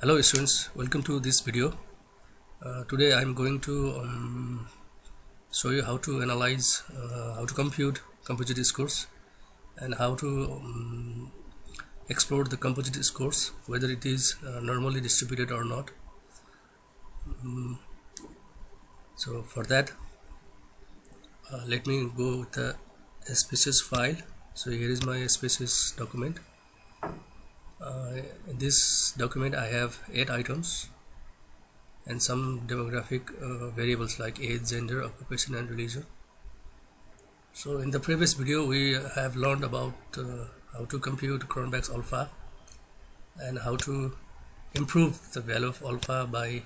Hello students, welcome to this video. Today I am going to show you how to analyze, how to compute composite scores and how to explore the composite scores, whether it is normally distributed or not. So for that, let me go with the SPSS file. So here is my SPSS document. In this document I have 8 items and some demographic variables like age, gender, occupation and religion. So in the previous video we have learned about how to compute Cronbach's alpha and how to improve the value of alpha by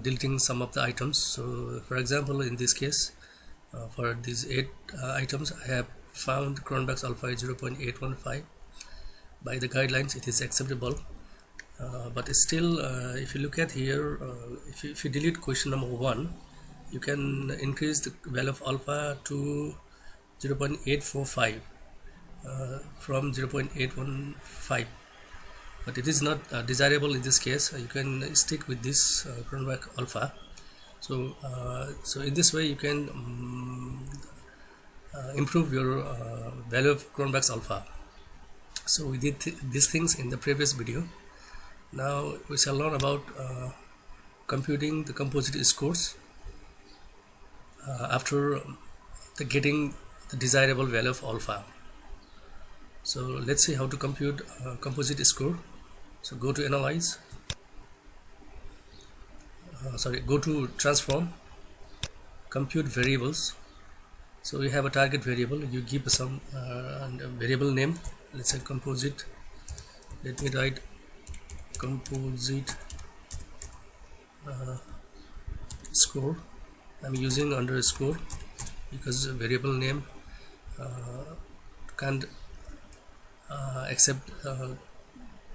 deleting some of the items. So for example, in this case, for these 8 items I have found Cronbach's alpha is 0.815. By the guidelines it is acceptable, but still if you look at here, if you delete question number 1, you can increase the value of alpha to 0.845 from 0.815, but it is not desirable in this case. You can stick with this Cronbach alpha. So in this way you can improve your value of Cronbach's alpha. So we did these things in the previous video. Now we shall learn about computing the composite scores after getting the desirable value of alpha. So let's see how to compute composite score. So go to Analyze, go to Transform, Compute Variables. So we have a target variable. You give some variable name. Let's say composite. Let me write composite score. I'm using underscore because variable name can't accept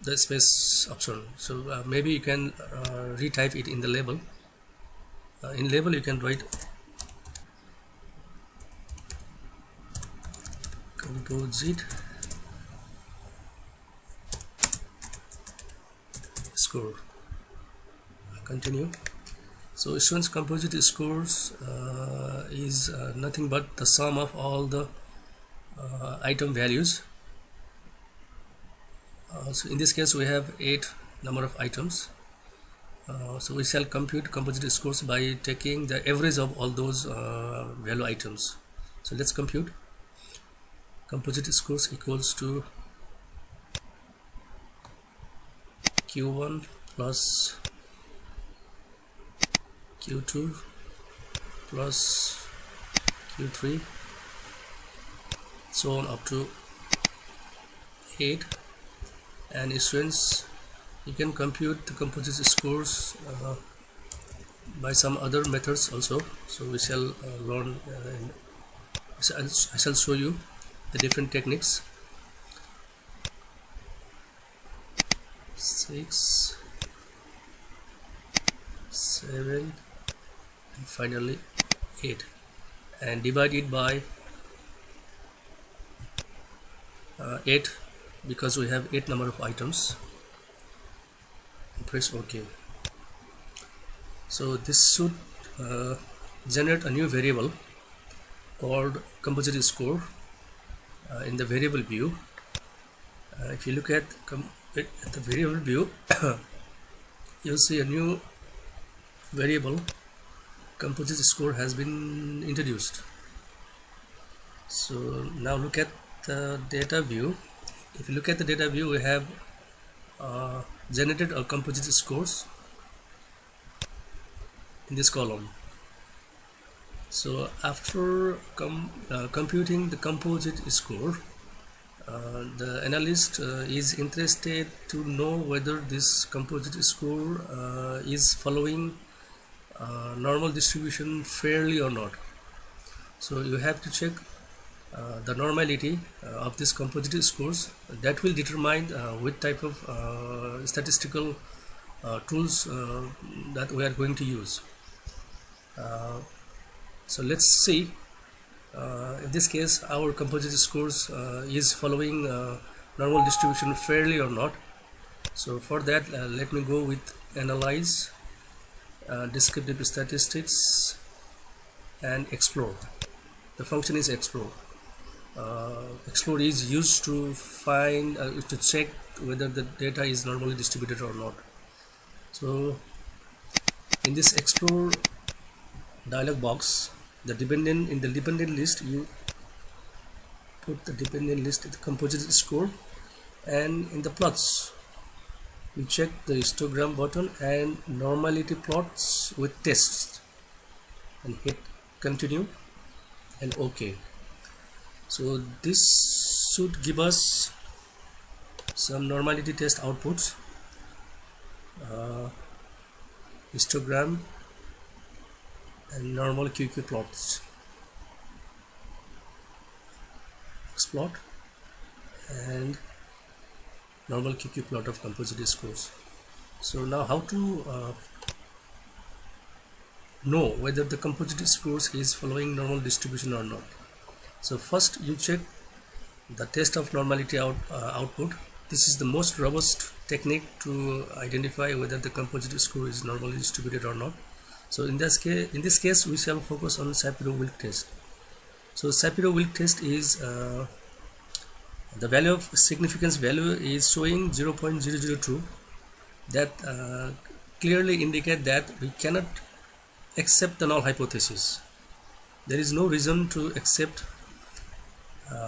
the space option. So maybe you can retype it in the label. In label you can write composite score. Continue. So students, composite scores is nothing but the sum of all the item values. So in this case we have 8 number of items. So we shall compute composite scores by taking the average of all those value items. So let's compute. Composite scores equals to Q1 plus Q2 plus Q3, so on up to 8. And students, you can compute the composite scores by some other methods also. So we shall learn I shall show you the different techniques. 6, 7 and finally 8, and divide it by 8 because we have 8 number of items, and press OK. So this should generate a new variable called composite score in the variable view. If you look at the variable view, you'll see a new variable composite score has been introduced. So now look at the data view. If you look at the data view, we have generated a composite scores in this column. So after computing the composite score, the analyst is interested to know whether this composite score is following normal distribution fairly or not. So you have to check the normality of this composite scores. That will determine which type of statistical tools that we are going to use. So let's see. In this case our composite scores is following normal distribution fairly or not. So for that, let me go with Analyze, Descriptive Statistics, and Explore. The function is Explore. Explore is used to find to check whether the data is normally distributed or not. So in this Explore dialog box, in the dependent list, you put the dependent list, the composite score, and in the plots you check the histogram button and normality plots with tests and hit continue and OK. So this should give us some normality test outputs, histogram and normal QQ plots, plot and normal QQ plot of composite scores. So now how to know whether the composite scores is following normal distribution or not. So first you check the test of normality output. This is the most robust technique to identify whether the composite score is normally distributed or not. So in this case we shall focus on Shapiro-Wilk test. So Shapiro-Wilk test is the value of significance value is showing 0.002. That clearly indicate that we cannot accept the null hypothesis. There is no reason to accept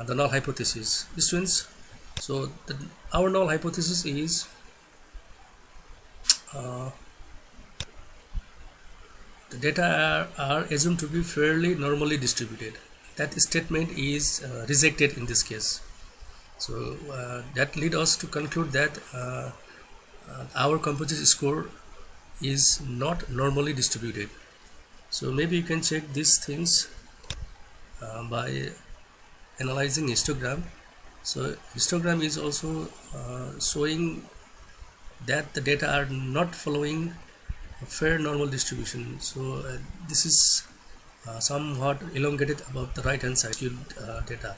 the null hypothesis. Students, so our null hypothesis is the data are assumed to be fairly normally distributed. That statement is rejected in this case. So that leads us to conclude that our composite score is not normally distributed. So maybe you can check these things by analyzing histogram. So histogram is also showing that the data are not following a fair normal distribution. So this is somewhat elongated above the right hand side data.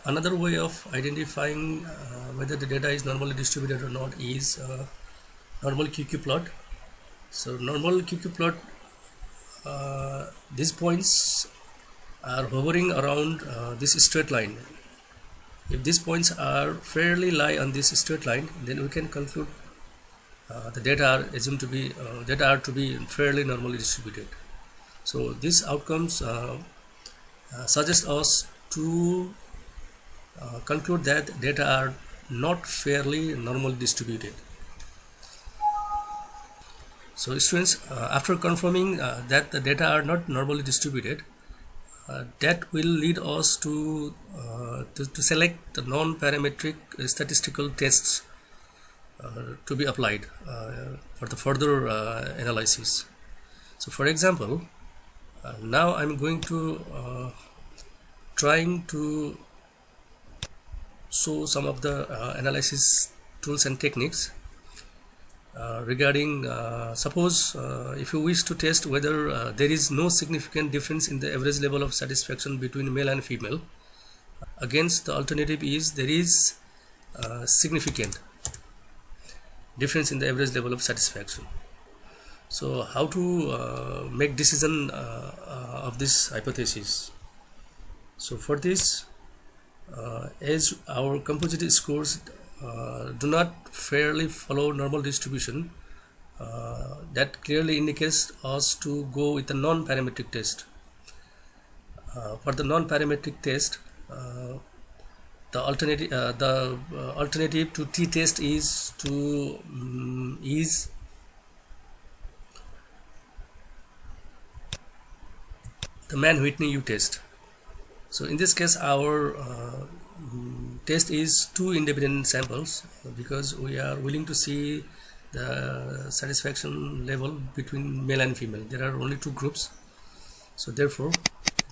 Another way of identifying whether the data is normally distributed or not is normal QQ plot. So normal QQ plot, these points are hovering around this straight line. If these points are fairly lie on this straight line, then we can conclude the data are assumed to be fairly normally distributed. So these outcomes suggest us to conclude that data are not fairly normally distributed. So students, after confirming that the data are not normally distributed, that will lead us to select the non-parametric statistical tests to be applied for the further analysis. So for example, now I'm going to trying to show some of the analysis tools and techniques regarding suppose if you wish to test whether there is no significant difference in the average level of satisfaction between male and female, against the alternative is there is significant difference in the average level of satisfaction. So how to make decision of this hypothesis? So for this, as our composite scores do not fairly follow normal distribution, that clearly indicates us to go with a non-parametric test. For the non-parametric test, the alternative to t-test is to the Mann-Whitney U-test. So in this case, our test is two independent samples because we are willing to see the satisfaction level between male and female. There are only two groups, so therefore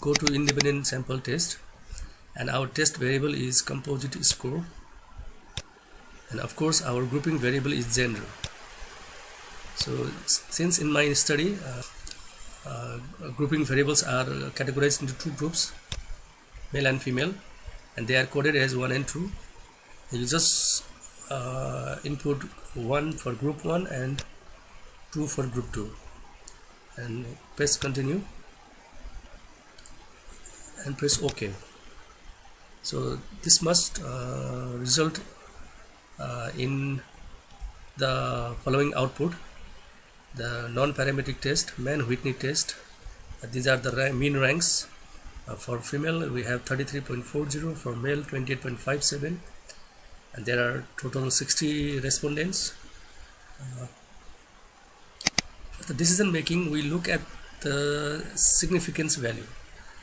go to independent sample test, and our test variable is composite score, and of course our grouping variable is gender. So since in my study grouping variables are categorized into two groups, male and female, and they are coded as 1 and 2, you just input 1 for group 1 and 2 for group 2, and press continue and press OK. So this must result in the following output: the non-parametric test, Mann-Whitney test. These are the mean ranks. For female we have 33.40, for male 28.57, and there are total 60 respondents. For the decision making, we look at the significance value.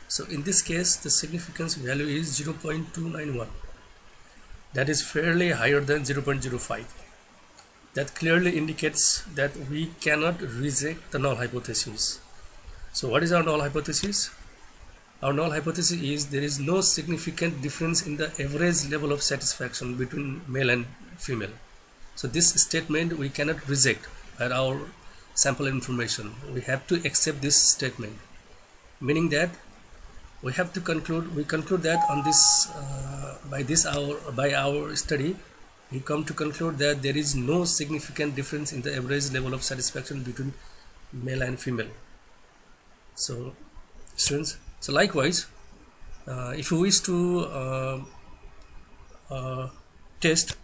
So in this case the significance value is 0.291. That is fairly higher than 0.05. That clearly indicates that we cannot reject the null hypothesis. So what is our null hypothesis? Our null hypothesis is there is no significant difference in the average level of satisfaction between male and female. So this statement we cannot reject at our sample information. We have to accept this statement, meaning that we have to conclude that on this by our study we come to conclude that there is no significant difference in the average level of satisfaction between male and female. So students, so likewise, if you wish to test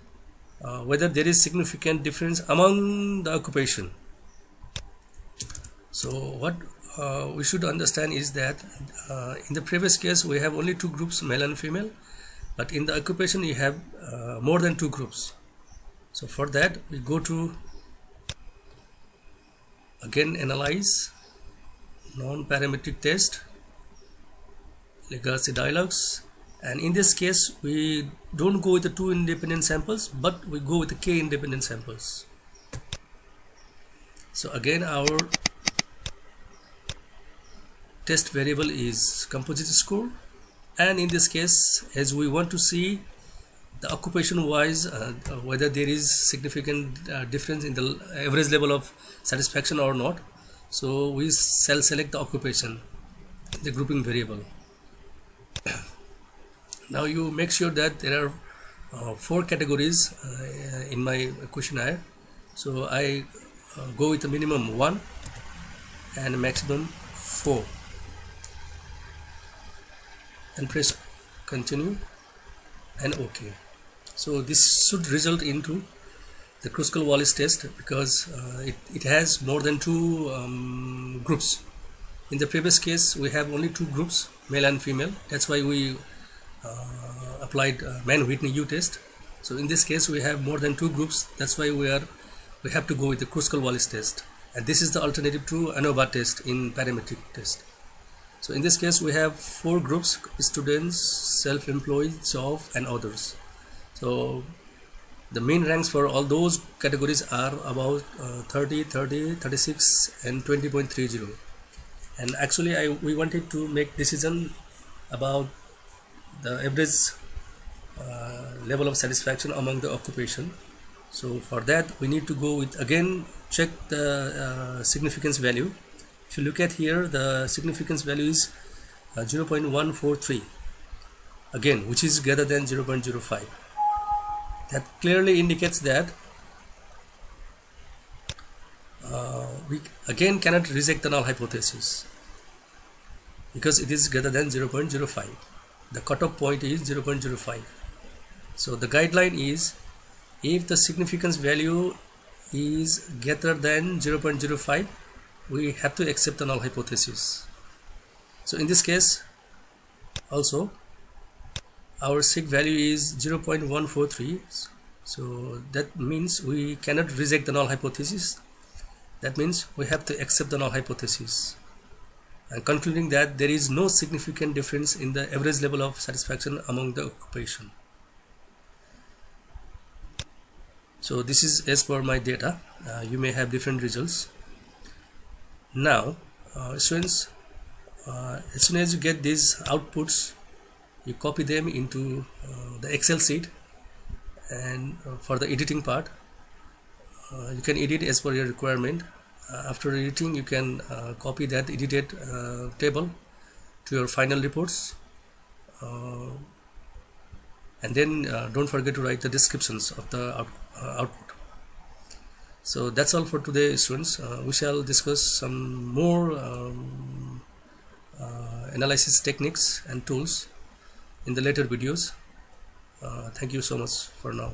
whether there is significant difference among the occupation, so what we should understand is that in the previous case we have only two groups, male and female, but in the occupation you have more than two groups. So for that we go to again Analyse, Non Parametric Test, Likert dialogues, and in this case we don't go with the two independent samples but we go with the k independent samples. So again our test variable is composite score, and in this case, as we want to see the occupation wise whether there is significant difference in the average level of satisfaction or not, so we shall select the occupation, the grouping variable. Now you make sure that there are 4 categories in my questionnaire, so I go with a minimum 1 and maximum 4 and press continue and OK. So this should result into the Kruskal-Wallis test because it has more than 2 groups. In the previous case we have only 2 groups, male and female. That's why we applied Mann-Whitney U test. So in this case we have more than 2 groups. That's why we have to go with the Kruskal-Wallis test, and this is the alternative to ANOVA test in parametric test. So in this case we have 4 groups: students, self-employed, job, and others. So the mean ranks for all those categories are about 30, 30, 36 and 20.30. And actually we wanted to make decision about the average level of satisfaction among the occupation. So for that we need to go with, again, check the significance value. If you look at here, the significance value is 0.143 again, which is greater than 0.05. That clearly indicates that we again cannot reject the null hypothesis because it is greater than 0.05. The cutoff point is 0.05. So the guideline is, if the significance value is greater than 0.05, we have to accept the null hypothesis. So in this case also our sig value is 0.143, so that means we cannot reject the null hypothesis. That means we have to accept the null hypothesis, and concluding that there is no significant difference in the average level of satisfaction among the occupation. So this is as per my data. You may have different results. Now students, as soon as you get these outputs, you copy them into the Excel sheet, and for the editing part you can edit as per your requirement. After editing you can copy that edited table to your final reports. and then don't forget to write the descriptions of the output. So that's all for today, students. We shall discuss some more analysis techniques and tools in the later videos. Thank you so much for now.